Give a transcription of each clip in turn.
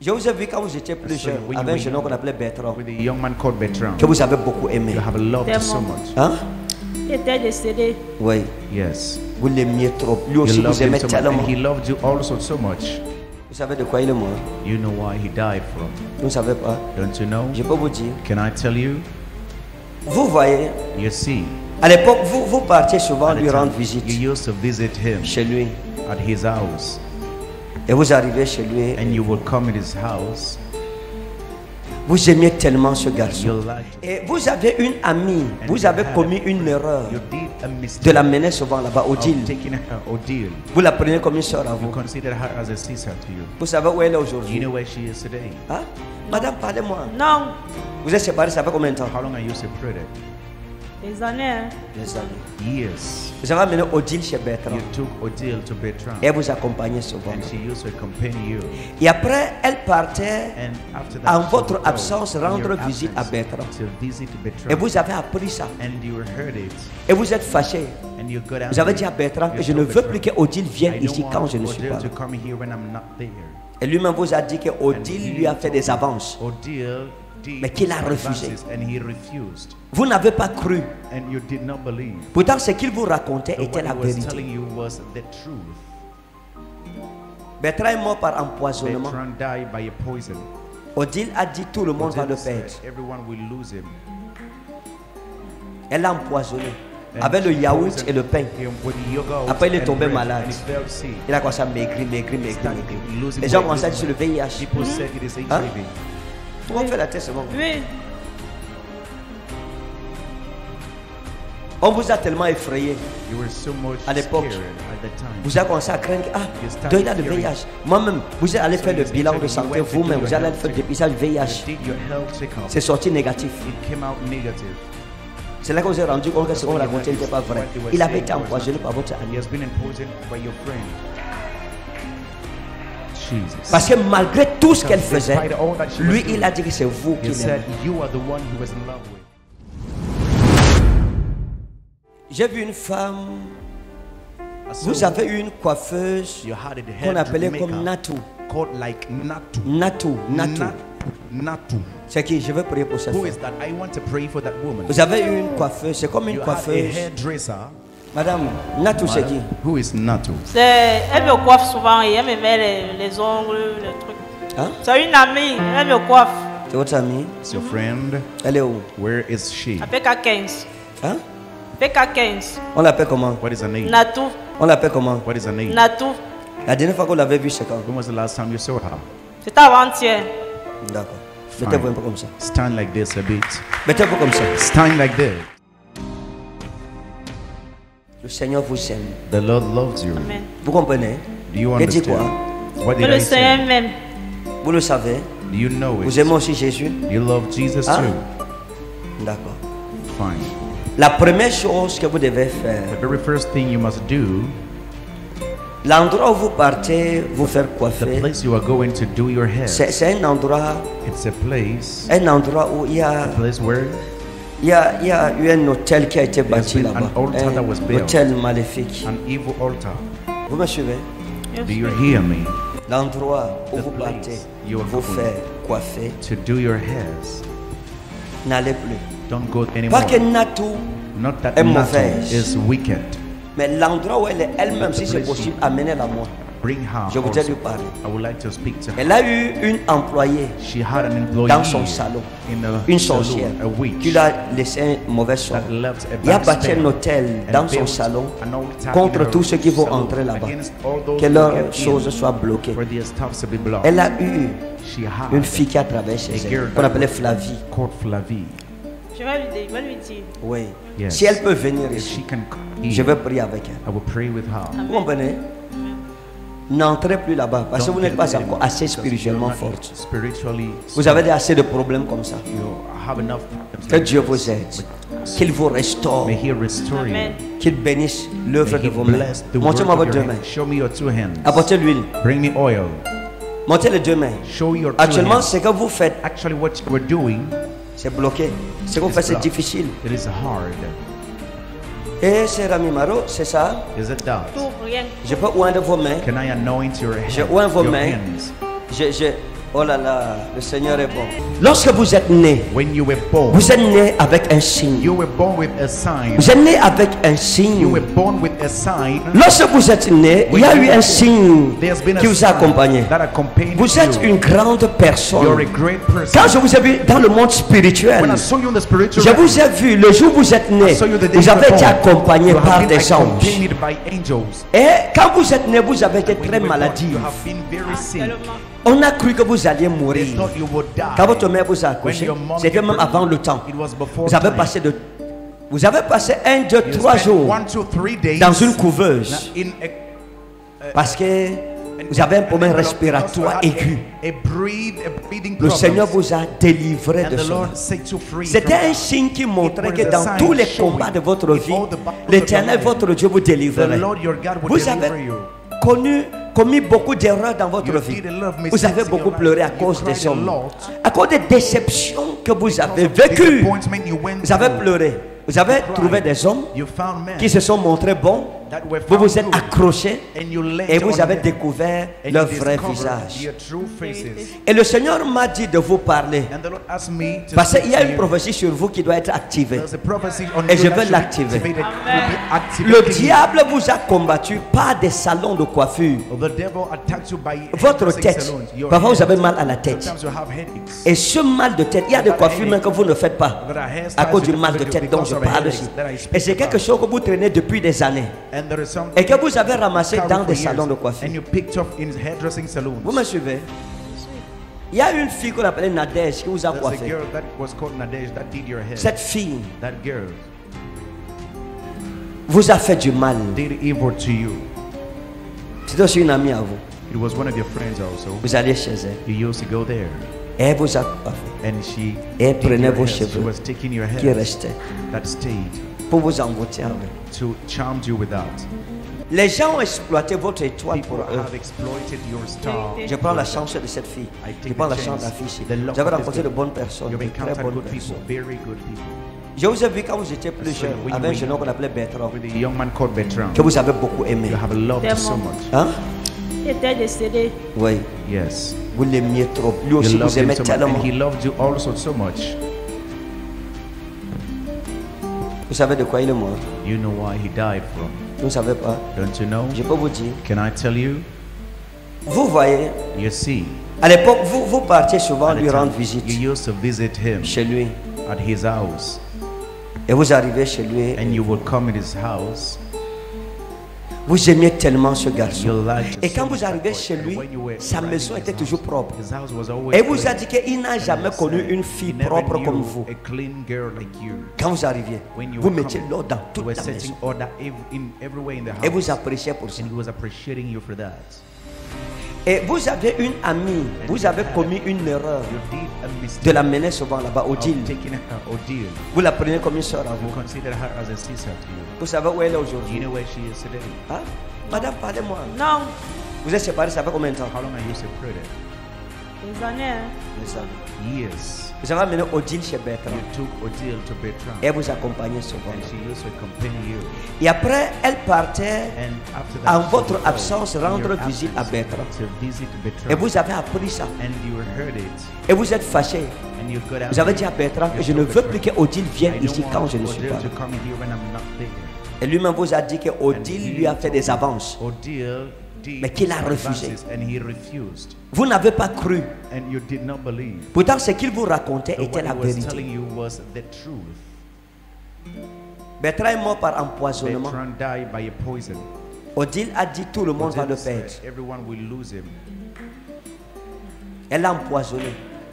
Je vous ai vu quand vous étiez plus jeune, avec un jeune homme qu'on appelait Bertrand, with a young man called Bertrand. que vous avez beaucoup aimé. You have loved so much. Hein? Il était décédé. Oui. Yes. Vous l'aimiez trop. Lui aussi You vous loved him aimait so much, tellement. and he loved you also so much. Vous savez de quoi il est mort? You know why he died from? Vous ne savez pas? Don't you know? Je peux vous dire. Can I tell you? Vous voyez, You see, à l'époque, vous partiez souvent at the lui rendre time, visite you used to visit him chez lui. at his house, Et vous arrivez chez lui. and you would come in his house. Vous aimiez tellement ce garçon. You liked him. Et vous avez une amie. And Vous you avez had commis une erreur You did a de mistake l'amener souvent là-bas, of Odile. taking her Odile. Vous la prenez comme une soeur à You vous. consider her as a sister to you. Vous savez où elle est Do you aujourd'hui? know where she is today? Hein? Madame, parlez-moi. Non, Vous êtes séparés, ça fait combien de temps? How long are you separated? des années. Hein. Des années. Years. Vous avez amené Odile chez Bertrand. You took Odile to Bertrand, Et elle vous accompagnait souvent. and she used to accompany you. Et après, elle partait And after that, en she votre would go absence in rendre your visite à absence Bertrand. to visit Bertrand. Et vous avez appris ça. And you heard it. Et vous êtes fâché. And you got Vous avez angry. dit à Bertrand que You je ne told veux plus Bertrand, qu'Odile vienne I don't ici quand want je ne suis Odile pas là. to come here when I'm not there. Et lui-même vous a dit que And Odile he lui a fait told des you avances. Odile did Mais qu'il a advances, refusé. and he refused. Vous n'avez pas cru. And you did not believe. Pourtant, ce qu'il vous racontait So était what la he was vérité. telling you was the truth. Bertrand est mort par empoisonnement. Bertrand died by a poison. Odile a dit tout le monde va le Odile said, perdre. everyone will lose him. Elle l'a empoisonné And avec le she yaourt poisoned et le pain. him with yogurt Après, il est and tombé bread, malade. and he fell sick. Il a commencé à maigrir, maigrir, maigrir, Started maigrir. losing Les gens weight, commencent à dire losing sur le VIH. People said it is Hein? HIV. Tout le monde fait la tête, c'est bon. Oui, On vous a tellement effrayé. You were so much À l'époque, scared at the time. Vous avez commencé à craindre, il a le VIH. Moi-même, vous allez faire le bilan de santé vous-même, vous allez faire le dépistage You VIH. did your health checkup. C'est sorti négatif. It came out negative. C'est là que vous vous êtes rendu compte que ce qu'on racontait n'était pas vrai. Il avait été empoisonné par votre He ami. has been empoisoned by your friend. Jesus. Parce que malgré tout ce qu'elle faisait, Despite all that she was lui, doing, il a dit que c'est vous he qui said l'aimez. you are the one he was in love with. J'ai vu une femme, I saw vous avez eu une coiffeuse you had a qu'on hair appelait maker comme Natou. called like Natu. Natou. Natu. C'est qui? Je veux prier pour cette Who femme. is that? I want to pray for that woman. Vous avez eu une coiffeuse, c'est comme une You had a coiffeuse. hairdresser. Madame, Natou, c'est qui? Who is Natu? elle me coiffe souvent et elle me met les ongles, les trucs. Hein? C'est une amie, elle me coiffe. C'est votre amie? It's your friend. Elle est où? Where is she? À PK15. Hein? PK15. On l'appelle comment? What is her name? Natou. On l'appelle comment? What is her name? Natou. La dernière fois qu'on l'avait vue, c'est quand? When was the last time you saw her? C'était avant-hier. D'accord. Fine. Mettez-vous un peu comme ça. Stand like this a bit. Mettez-vous comme ça. Stand like this. Le Seigneur vous aime. The Lord loves you. Amen. Vous comprenez? Do you Il dit understand? quoi? What Que did le I Seigneur say? m'aime. Vous le savez? Do you know Vous it? aimez aussi Jésus? You love Jesus Hein? too. D'accord. Fine. La première chose que vous devez faire, The very first thing you must do, l'endroit où vous partez vous faire the coiffer, place you are going to do your hair, c'est un endroit it's a place où il y a where eu un hôtel qui a été bâti been là-bas. an altar that was Un built. hôtel maléfique. an evil altar. Vous me suivez? Do you hear me? L'endroit où The vous place partez you are vous going faire coiffer, to do your hairs. n'allez plus. Don't go anymore. Pas que Natou, Not that est Natu mauvaise. is wicked. mais l'endroit où elle est elle-même, si c'est possible, amenez-la moi. Bring her. Je voudrais also. lui parler. I would like to speak to her. Elle a eu une employée She had an employee dans son salon, in a une salon, sorcière a witch qui lui a laissé un mauvais sort. that left a Il a bad bâti spell un hôtel and dans son built salon an altar contre in her tous ceux qui vont salon entrer là-bas. against all those Que who leurs get in choses soient bloquées. for their stuffs to be blocked. Elle a eu She had une fille qui a travaillé chez elle, qu'on appelait Flavie. called Flavie. Je vais lui dire. Oui. Yes. Si elle peut venir If ici, she can come je here, vais prier avec elle. I will pray with her. Vous comprenez? N'entrez plus là-bas parce que Don't vous n'êtes get pas there encore anymore, assez because spirituellement you're not forte. spiritually Vous avez assez de problèmes comme ça. you have enough Que Dieu vous aide. Qu'il vous restaure. May He restore Amen. you. Qu'il bénisse l'œuvre May de He vos mains. bless the work Montrez-moi of votre your deux mains. hands. Show me your two hands. Apportez l'huile. Bring me oil. Montez les deux mains. Show your two Actuellement, hands. ce que vous faites, Actually, what you were doing c'est bloqué. Ce que vous faites, c'est blocked. difficile. It is hard. Et c'est Rami Maro, c'est ça? Is it that? Tout, rien. Je peux oindre vos mains. Can I anoint your Je hands? oins vos Your mains. hands. Oh là là, le Seigneur est bon. Lorsque vous êtes né, When you were born, vous êtes né avec un signe. you were born with a sign. Vous êtes né avec un You signe. were born with a sign. Lorsque vous êtes né, il y a eu un signe There's been qui a vous a accompagné. sign that accompanied Vous êtes you. une grande You're a personne. great person. Quand je vous ai vu dans le monde spirituel, When I saw you in the spiritual je realm, vous ai vu le jour où vous êtes né, I saw you the day vous you avez were été born. accompagné You have par been des anges. accompanied by angels. Et quand vous êtes né, vous avez été When très you were born, maladif. you have been very sick. Tellement. On a cru que vous alliez They mourir. thought you would die. Quand votre mère vous a accouché, When your mom c'était gave même birth, avant le temps. it was before Vous avez time. passé 1, 2, You 3 spent jours 1, 2, 3 days dans une couveuse in parce que vous avez un problème respiratoire aigu. a breathing Le problem. Seigneur vous a délivré And de the cela. Lord set you free C'était from un that. signe qui montrait It que was a dans sign tous les showing combats de votre in vie, all the battles of l'Éternel, your life, votre Dieu, vous The délivrerait. Lord your God will Vous deliver avez you. commis beaucoup d'erreurs dans votre You vie. did a lot of Vous mistakes avez in beaucoup your pleuré life. à You cause cried des a hommes, lot. à cause des déceptions que vous avez Because of vécues. disappointment you went Vous avez through. pleuré. Vous avez cried. trouvé des hommes You found men qui se sont montrés bons. that were Vous found vous êtes good, accrochés and you laid et vous on avez them, découvert and leur you vrai discovered visage. their true faces. Et le Seigneur m'a dit de vous parler. And the Lord asked me to Parce speak qu'il y a to une you. prophétie sur vous qui doit être activée. There's a prophecy on Et you je that vais should l'activer. be activated. Amen. Will be activated Le in you. diable vous a combattu par des salons de coiffure. The devil attacked you by Votre hairdressing tête. salons. Your Parfois vous head. avez mal à la tête. Sometimes you have headaches. Et ce mal de tête, il y a des coiffures même que vous ne faites pas à cause du mal de tête dont je parle ici. Et c'est quelque chose que vous traînez depuis des années And there is something et que vous avez ramassé carried dans for des years, salons de and coiffure. you picked up in hairdressing salons. Vous me suivez? Il y a une fille qu'on appelait Nadège qui vous a There's a coiffé. girl that was called Nadej that did your hair. Cette fille That girl vous a fait du mal. did evil to you. C'est aussi une amie à vous. It was one of your friends also. Vous allez chez elle You used to go there, et elle vous a coiffé. and she Et did prenait your vos hair. She cheveux was taking your qui hair restaient that stayed pour vous emboutir avec. to charm you with that. Les gens ont exploité votre étoile People pour eux. have exploited your star. Je prends la chance de cette fille. Je prends la chance de la fille ici. Vous avez rencontré de bonnes personnes, You've de très encountered bonnes good people, personnes. very good people. Je vous ai vu quand vous étiez plus So jeune, when you avec un were jeune homme qu'on appelait Bertrand, With a young man called Bertrand, que vous avez beaucoup aimé. you have loved so Tellement. much. Hein? Il était décédé. Oui, Yes. vous l'aimiez trop. Lui You aussi loved vous him aimait so much, tellement. and he loved you also so much. Vous savez de quoi il est mort? You know why he died from? Vous ne savez pas? Don't you know? Je peux vous dire. Can I tell you? Vous voyez, You see, à l'époque, vous partiez souvent at the lui time, rendre visite you used to visit him chez lui. at his house, Et vous arrivez chez lui. and you would come in his house. Vous aimiez tellement ce You garçon. liked Et so quand much vous arrivez that chez boy. lui, And when you were sa arriving maison in his était house, toujours propre. His house was always Et vous a clean. dit qu'il n'a jamais And he connu said une he fille never propre knew comme vous. a clean girl like you. Quand vous arriviez, When you vous were mettiez coming, l'ordre dans You toute were la setting maison. order everywhere in the house. Et vous appréciez pour ça. And he was appreciating you for that. Et vous avez une amie, vous avez commis une erreur You did a mistake de l'amener souvent là-bas, au of deal. taking her Odile. Vous la prenez comme une soeur à You vous. consider her as a sister to you. Vous savez où elle est Do you aujourd'hui? know where she is today? Hein? Madame, parlez-moi. Non, Vous êtes séparés, ça fait combien de temps? How long are you separated? des années. Hein. Des années. Years. Vous avez amené Odile chez Bertrand. You took Odile to Bertrand. Et vous accompagnez souvent. And she used to accompany you. Et après, elle partait And after that, en she votre would go absence in rendre your visite à absence Bertrand. to visit Bertrand. Et vous avez appris ça. And you heard it. Et vous êtes fâché. And you got out. Vous avez dit à Bertrand que je ne veux plus que Odile vienne I don't ici want quand je ne suis Odile pas to là. come here when I'm not there. Et lui-même vous a dit que And Odile he lui a fait des told avances. Odile did Mais qu'il a some refusé. advances, and he refused. Vous n'avez pas cru. And you did not believe. Pourtant, ce qu'il vous racontait So était what la he was vérité. telling you was the truth. Bertrand est mort par empoisonnement. Bertrand died by a poison. Odile a dit tout le monde va le Odile said, perdre. everyone will lose him. Elle l'a empoisonné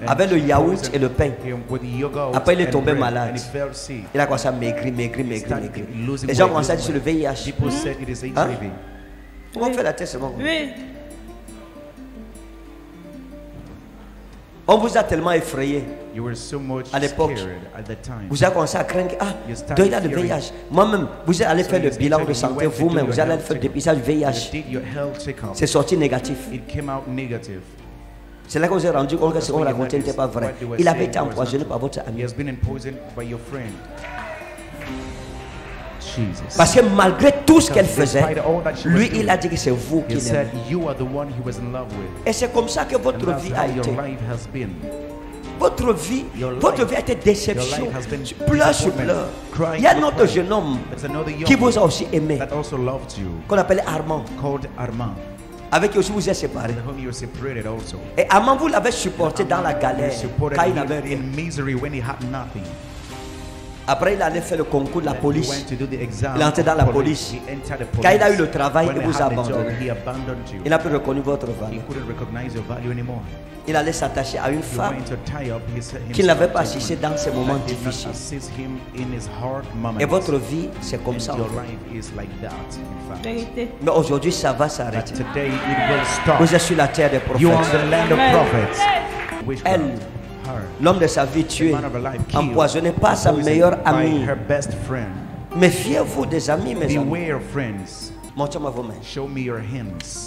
And avec le she yaourt poisoned et le pain. him with yogurt Après, il est and tombé bread, malade. and he fell sick. Il a commencé à maigrir, maigrir, maigrir, Started maigrir. losing Les gens weight, commencent à dire losing sur le VIH. People said it is Hein? HIV. On fait la tête seulement. Oui, On vous a tellement effrayé. You were so much À l'époque, scared at the time. Vous avez commencé à craindre que, You started donc il a le fearing. VIH. Moi-même, vous allez So faire le you bilan said de you santé went to vous-même. do Vous your allez health faire le checkup. dépistage You VIH. did your health checkup. C'est sorti négatif. It came out negative. C'est là que vous avez rendu compte que ce That's qu'on when you racontait n'était realized pas vrai. what they were Il avait saying été was empoisonné not par true. votre He ami. has been poisoned by your friend. Jesus. Parce que malgré tout ce qu'elle faisait, Despite all that she was lui, doing, il a dit que c'est vous he qui said, l'aimez. you are the one he was in love with. Et c'est comme ça que And votre that's vie how a your été. life has been. Votre vie a été déception. Your life has been Pleurs sur disappointment. pleurs. Crying Il y a un for autre crying. jeune homme There's another young qui vous a man aussi aimé, that also loved you, qu'on appelait Armand, called Armand, avec qui aussi vous êtes séparés. with whom you were separated also. Et Armand, vous l'avez supporté dans la You galère, supported quand il him n'avait rien. in misery when he had nothing. Après, il allait faire le concours de la Then he police. went to do the exam Il est entré dans of la police. police. He entered the police. Quand il a eu le travail, When il he vous a had the job, abandonné. he abandoned you. Il n'a plus reconnu votre He valeur. couldn't recognize your value anymore. Il allait s'attacher à une He femme went to tie up qui ne l'avait himself pas to assisté one dans ces moments that did not difficiles. assist him in his hard moments. Et votre vie, c'est comme And ça. your life is like that, in fact. Vérité. Mais aujourd'hui, ça va But s'arrêter. today it will stop. Vous êtes sur la terre des You are on prophètes. the land of Amen. prophets. Witchcraft, Elle, her, l'homme de sa vie the tué, man of her life killed, empoisonné par sa poisoned meilleure by amie. her best friend. Méfiez-vous des amis, mes amis. Beware, friends. Montrez-moi vos mains. Show me your hands.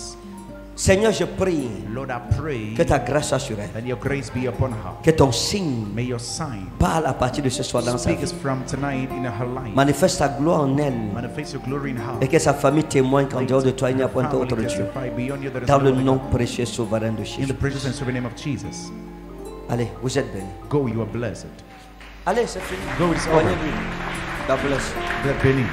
Seigneur, je prie Lord, I pray que ta grâce soit sur elle. that your grace be upon her. Que ton signe May your sign parle à partir de ce soir dans sa speak vie. us from tonight in her life. Manifeste ta gloire en elle. Manifest your glory in her. Et que sa famille témoigne qu'en dehors de toi, il n'y a Her point family d'autre Dieu. testify beyond you there is Dans no le other nom God. précieux et souverain de In Jésus. the precious and sovereign name of Jesus. Allez, vous êtes bénis. Go, you are blessed. Allez, c'est fini. Go, it's over. Soignez-lui. God bless. Be béni.